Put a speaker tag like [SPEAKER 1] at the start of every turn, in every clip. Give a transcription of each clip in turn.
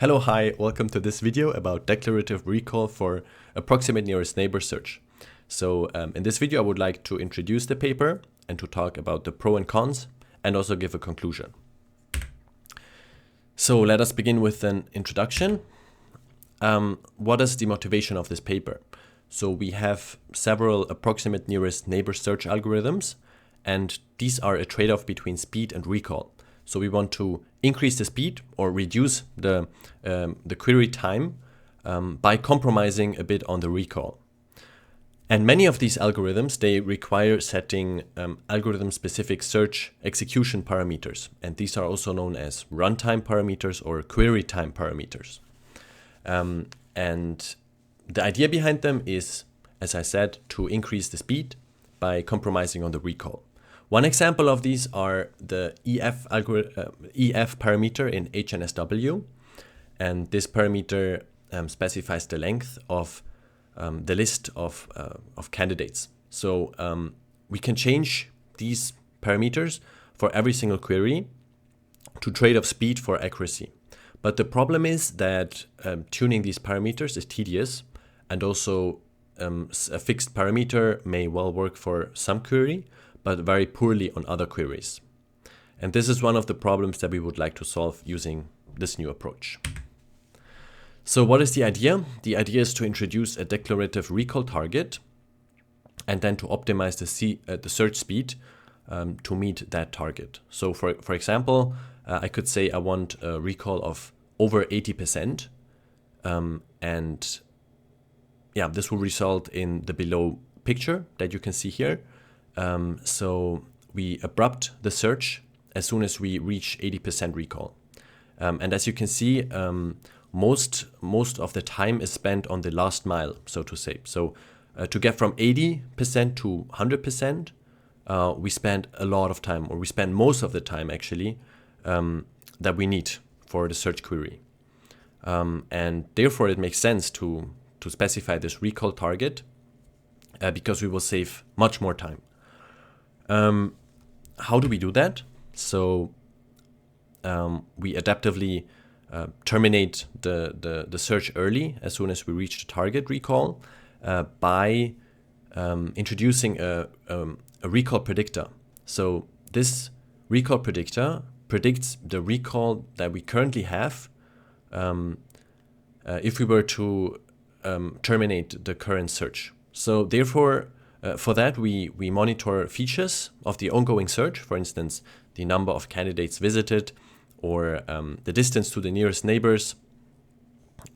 [SPEAKER 1] Hello, hi, welcome to this video about declarative recall for Approximate Nearest Neighbor Search. So in this video I would like to introduce the paper and to talk about the pros and cons and also give a conclusion. So let us begin with an introduction. What is the motivation of this paper? So we have several Approximate Nearest Neighbor Search algorithms, and these are a trade-off between speed and recall. So we want to increase the speed or reduce the query time by compromising a bit on the recall. And many of these algorithms, they require setting algorithm-specific search execution parameters. And these are also known as runtime parameters or query time parameters. And the idea behind them is, as I said, to increase the speed by compromising on the recall. One example of these are the EF parameter in HNSW, and this parameter specifies the length of the list of candidates. So we can change these parameters for every single query to trade off speed for accuracy. But the problem is that tuning these parameters is tedious, and also a fixed parameter may well work for some query, but very poorly on other queries. And this is one of the problems that we would like to solve using this new approach. So what is the idea? The idea is to introduce a declarative recall target and then to optimize the search speed to meet that target. So for example, I could say I want a recall of over 80%, and yeah, this will result in the below picture that you can see here. So we abrupt the search as soon as we reach 80% recall. And as you can see, most of the time is spent on the last mile, so to say. So to get from 80% to 100%, we spend a lot of time, or we spend most of the time actually, that we need for the search query. And therefore it makes sense to specify this recall target because we will save much more time. How do we do that? So we adaptively terminate the search early as soon as we reach the target recall by introducing a recall predictor. So this recall predictor predicts the recall that we currently have if we were to terminate the current search. So therefore, for that, we monitor features of the ongoing search, for instance, the number of candidates visited or the distance to the nearest neighbors.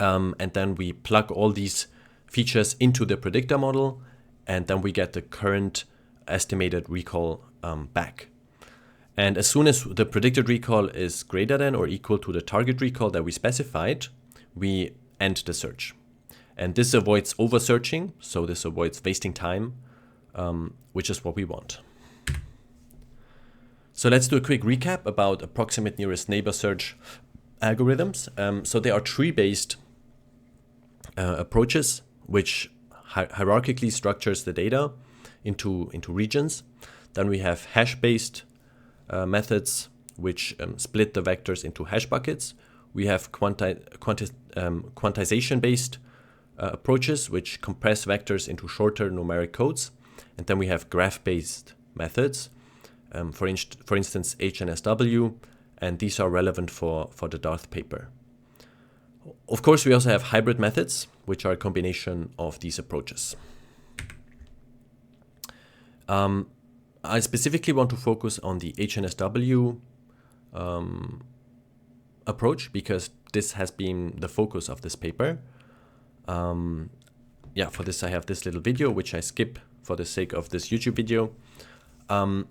[SPEAKER 1] And then we plug all these features into the predictor model, and then we get the current estimated recall back. And as soon as the predicted recall is greater than or equal to the target recall that we specified, we end the search. And this avoids over-searching, so this avoids wasting time, which is what we want. So let's do a quick recap about Approximate Nearest Neighbor Search algorithms. So there are tree-based approaches, which hierarchically structures the data into regions. Then we have hash-based methods, which split the vectors into hash buckets. We have quantization-based approaches, which compress vectors into shorter numeric codes. And then we have graph-based methods, for instance, HNSW, and these are relevant for the DARTH paper. Of course, we also have hybrid methods, which are a combination of these approaches. I specifically want to focus on the HNSW approach because this has been the focus of this paper. Yeah, for this I have this little video, which I skip for the sake of this YouTube video. I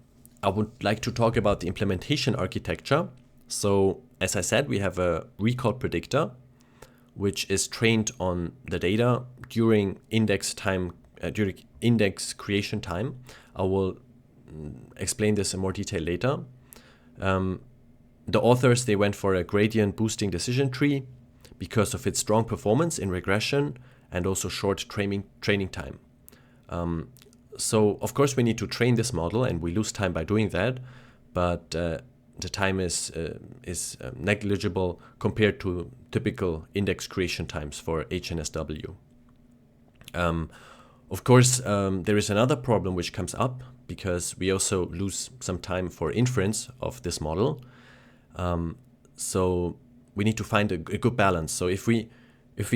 [SPEAKER 1] would like to talk about the implementation architecture. So as I said, we have a recall predictor, which is trained on the data during index creation time. I will explain this in more detail later. The authors, they went for a gradient boosting decision tree because of its strong performance in regression and also short training time. So of course we need to train this model, and we lose time by doing that, but the time is negligible compared to typical index creation times for HNSW. Of course, there is another problem which comes up because we also lose some time for inference of this model. So we need to find a good balance. So if we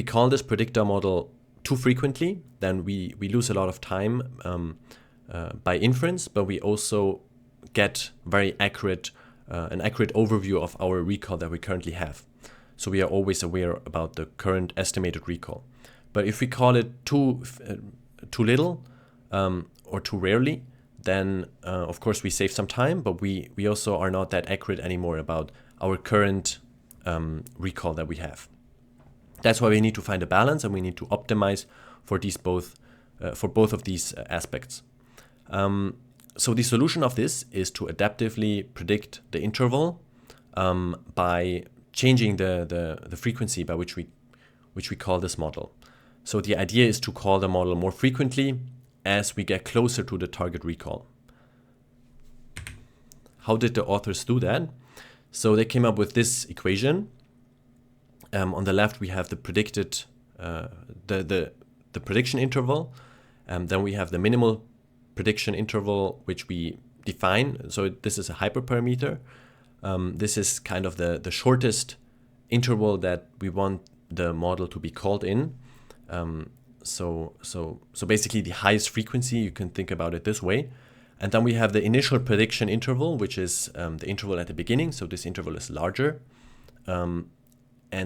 [SPEAKER 1] call this predictor model too frequently, then we lose a lot of time by inference, but we also get very accurate an accurate overview of our recall that we currently have. So we are always aware about the current estimated recall. But if we call it too little or too rarely, then of course we save some time, but we also are not that accurate anymore about our current recall that we have. That's why we need to find a balance, and we need to optimize for both of these aspects. So the solution of this is to adaptively predict the interval by changing the frequency by which we call this model. So the idea is to call the model more frequently as we get closer to the target recall. How did the authors do that? So they came up with this equation. On the left we have the predicted the prediction interval. Then we have the minimal prediction interval, which we define. So this is a hyperparameter. This is kind of the shortest interval that we want the model to be called in. So basically the highest frequency, you can think about it this way. And then we have the initial prediction interval, which is the interval at the beginning. So this interval is larger. And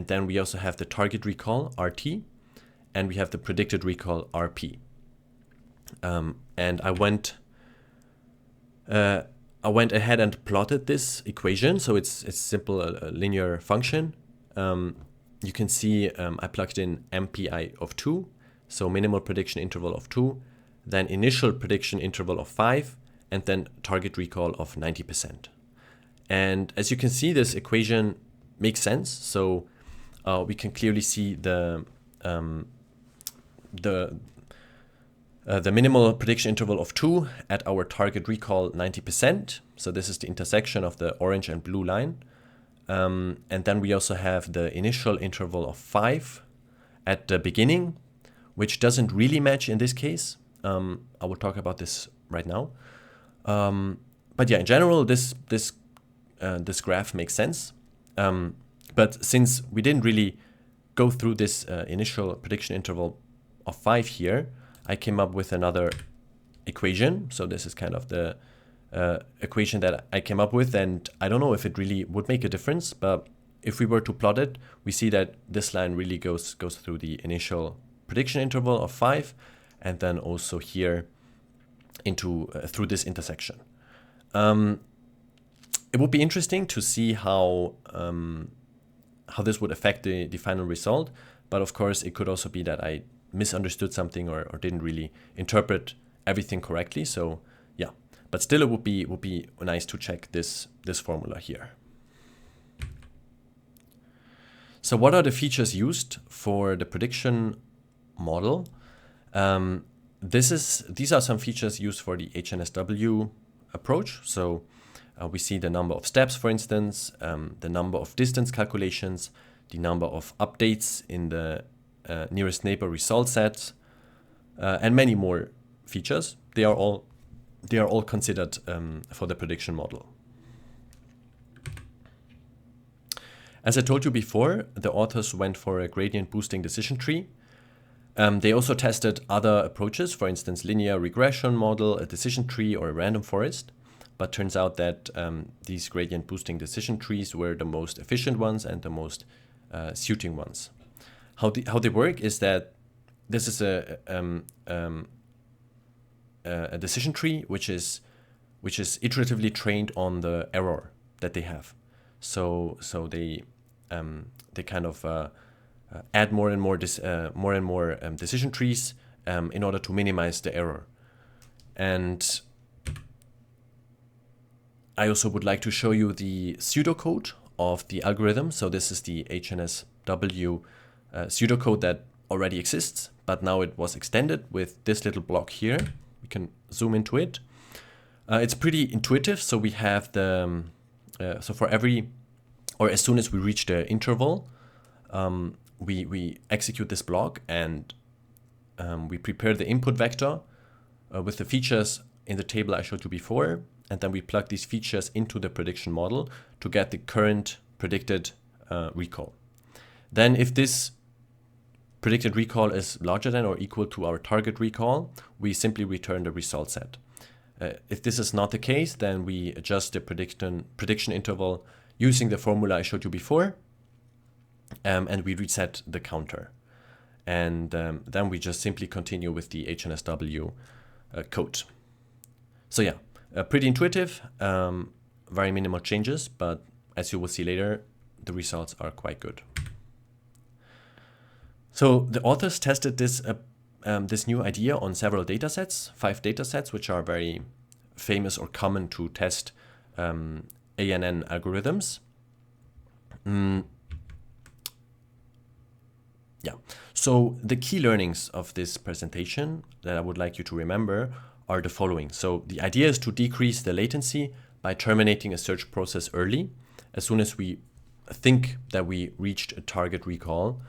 [SPEAKER 1] then we also have the target recall, RT, and we have the predicted recall, RP. And I went ahead and plotted this equation. So it's simple, a linear function. You can see I plugged in MPI of 2, so minimal prediction interval of 2, then initial prediction interval of 5, and then target recall of 90%. And as you can see, this equation makes sense. So we can clearly see the minimal prediction interval of 2 at our target recall 90%. So this is the intersection of the orange and blue line. And then we also have the initial interval of 5 at the beginning, which doesn't really match in this case. I will talk about this right now. But yeah, in general, this graph makes sense. But since we didn't really go through this initial prediction interval of 5 here, I came up with another equation. So this is kind of the equation that I came up with, and I don't know if it really would make a difference, but if we were to plot it, we see that this line really goes through the initial prediction interval of 5, and then also here into through this intersection. It would be interesting to see how this would affect the final result, but of course it could also be that I misunderstood something or didn't really interpret everything correctly. So yeah, but still it would be nice to check this formula here. So what are the features used for the prediction model? These are some features used for the HNSW approach. So we see the number of steps, for instance, the number of distance calculations, the number of updates in the nearest neighbor result set, and many more features. They are all considered for the prediction model. As I told you before, the authors went for a gradient boosting decision tree. They also tested other approaches, for instance, linear regression model, a decision tree, or a random forest. But turns out that these gradient boosting decision trees were the most efficient ones and the most suiting ones. How they work is that this is a decision tree which is iteratively trained on the error that they have. So they kind of add more and more decision trees in order to minimize the error. And I also would like to show you the pseudocode of the algorithm. So this is the HNSW pseudocode that already exists, but now it was extended with this little block here. We can zoom into it. It's pretty intuitive. So we have the so for every, or as soon as we reach the interval, we execute this block, and we prepare the input vector with the features in the table I showed you before, and then we plug these features into the prediction model to get the current predicted recall. Then if this predicted recall is larger than or equal to our target recall, we simply return the result set. If this is not the case, then we adjust the prediction interval using the formula I showed you before, and we reset the counter. And then we just simply continue with the HNSW code. So yeah, pretty intuitive, very minimal changes, but as you will see later, the results are quite good. So the authors tested this new idea on several datasets, 5 datasets, which are very famous or common to test ANN algorithms. Yeah, so the key learnings of this presentation that I would like you to remember are the following. So the idea is to decrease the latency by terminating a search process early, as soon as we think that we reached a target recall,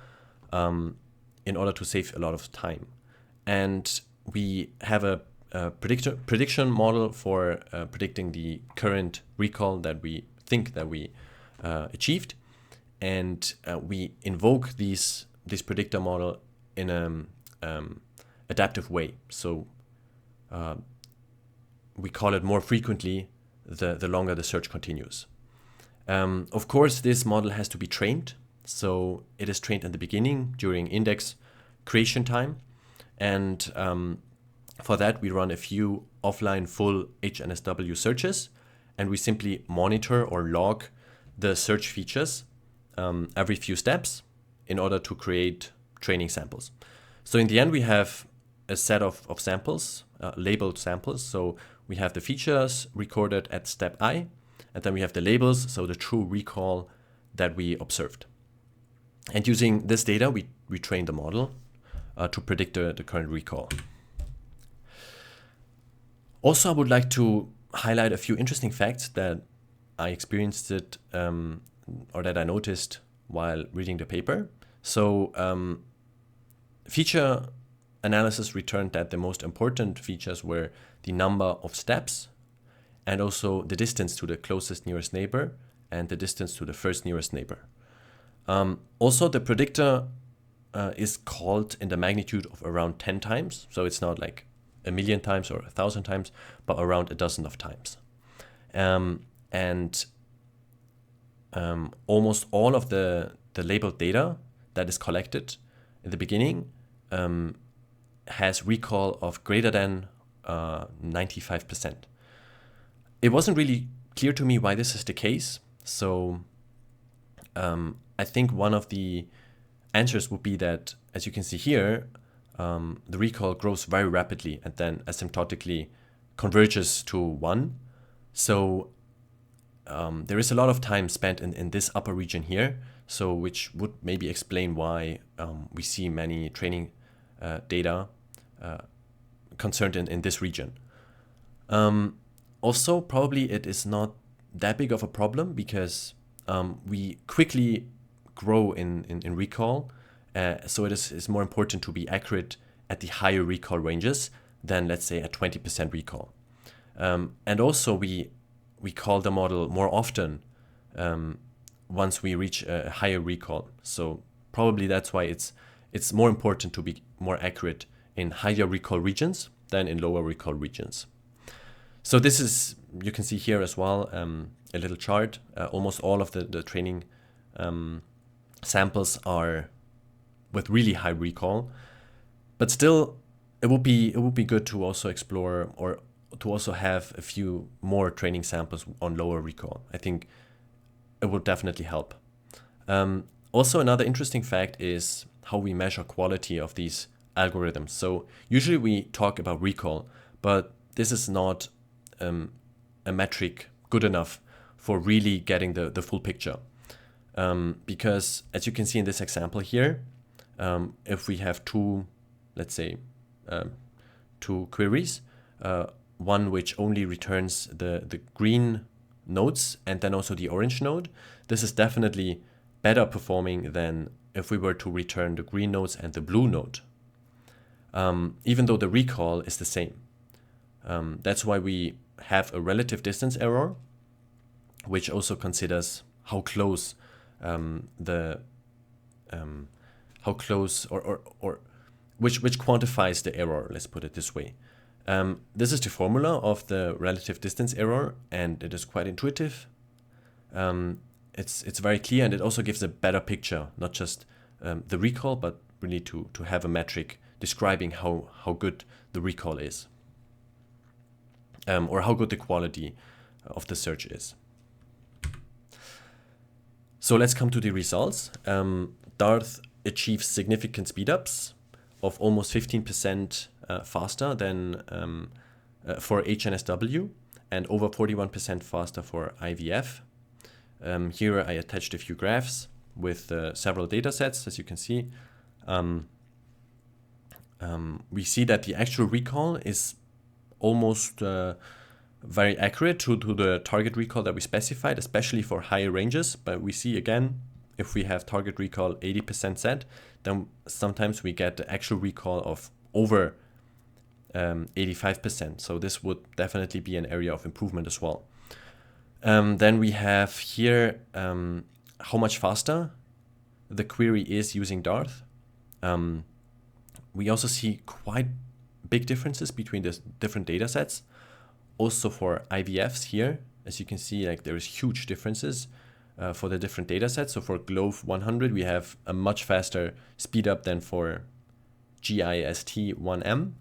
[SPEAKER 1] in order to save a lot of time. And we have a prediction model for predicting the current recall that we think that we achieved, and we invoke this predictor model in an adaptive way. So we call it more frequently the longer the search continues. Of course, this model has to be trained. So it is trained in the beginning during index creation time. And for that, we run a few offline full HNSW searches, and we simply monitor or log the search features every few steps in order to create training samples. So in the end, we have a set of samples, labeled samples. So we have the features recorded at step I, and then we have the labels, so the true recall that we observed. And using this data, we train the model to predict the current recall. Also, I would like to highlight a few interesting facts that I experienced or that I noticed while reading the paper. So feature analysis returned that the most important features were the number of steps, and also the distance to the closest nearest neighbor and the distance to the first nearest neighbor. Also, the predictor is called in the magnitude of around 10 times. So it's not like 1,000,000 times or 1,000 times, but around a dozen of times. And almost all of the labeled data that is collected in the beginning has recall of greater than 95%. It wasn't really clear to me why this is the case. So I think one of the answers would be that, as you can see here, the recall grows very rapidly and then asymptotically converges to 1. So there is a lot of time spent in this upper region here, so which would maybe explain why we see many training data concerned in this region. Also, probably it is not that big of a problem because we quickly grow in recall, so it is more important to be accurate at the higher recall ranges than, let's say, at 20% recall. And also we call the model more often once we reach a higher recall. So probably that's why it's more important to be more accurate in higher recall regions than in lower recall regions. So this is, you can see here as well, a little chart. Almost all of the training samples are with really high recall, but still it would be good to also explore or to also have a few more training samples on lower recall. I think it would definitely help. Also, another interesting fact is how we measure quality of these algorithms. So usually we talk about recall, but this is not a metric good enough for really getting the full picture. Because as you can see in this example here, if we have two, let's say, two queries, one which only returns the green nodes and then also the orange node, this is definitely better performing than if we were to return the green nodes and the blue node, even though the recall is the same. That's why we have a relative distance error, which also considers how close which quantifies the error, let's put it this way. This is the formula of the relative distance error, and it is quite intuitive. It's very clear, and it also gives a better picture, not just the recall, but really to have a metric describing how good the recall is, or how good the quality of the search is. So let's come to the results. DARTH achieves significant speedups of almost 15% faster than for HNSW and over 41% faster for IVF. Here I attached a few graphs with several data sets, as you can see. We see that the actual recall is almost very accurate to the target recall that we specified, especially for higher ranges. But we see again, if we have target recall 80% set, then sometimes we get the actual recall of over 85%. So this would definitely be an area of improvement as well. Then we have here how much faster the query is using DARTH. We also see quite big differences between the different data sets. Also for IVFs here, as you can see, like there is huge differences for the different data sets. So for GLOVE 100, we have a much faster speed up than for GIST1M.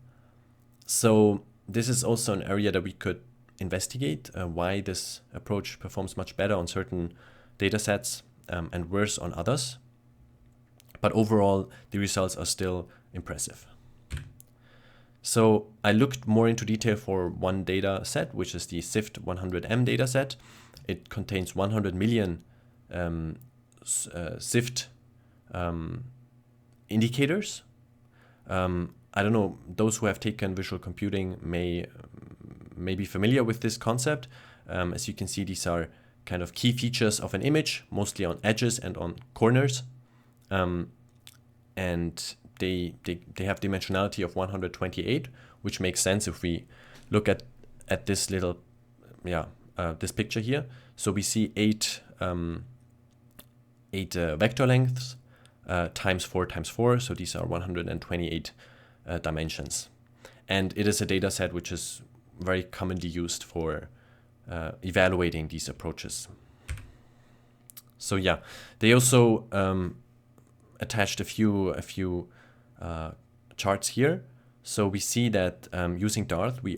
[SPEAKER 1] So this is also an area that we could investigate, why this approach performs much better on certain data sets and worse on others. But overall, the results are still impressive. So I looked more into detail for one data set, which is the SIFT 100M data set. It contains 100 million SIFT indicators. I don't know, those who have taken visual computing may be familiar with this concept. As you can see, these are kind of key features of an image, mostly on edges and on corners. And they have dimensionality of 128, which makes sense if we look at this little, this picture here. So we see eight vector lengths times 4 times 4. So these are 128 dimensions. And it is a data set which is very commonly used for evaluating these approaches. So yeah, they also attached a few charts here. So we see that using DARTH, we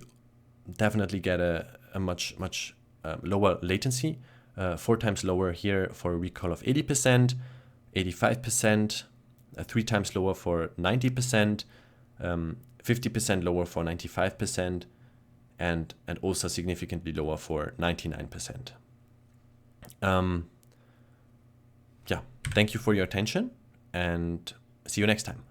[SPEAKER 1] definitely get a much lower latency, 4 times lower here for a recall of 80%, 85%, 3 times lower for 90%, 50% lower for 95%, and also significantly lower for 99%. Yeah, thank you for your attention, and see you next time.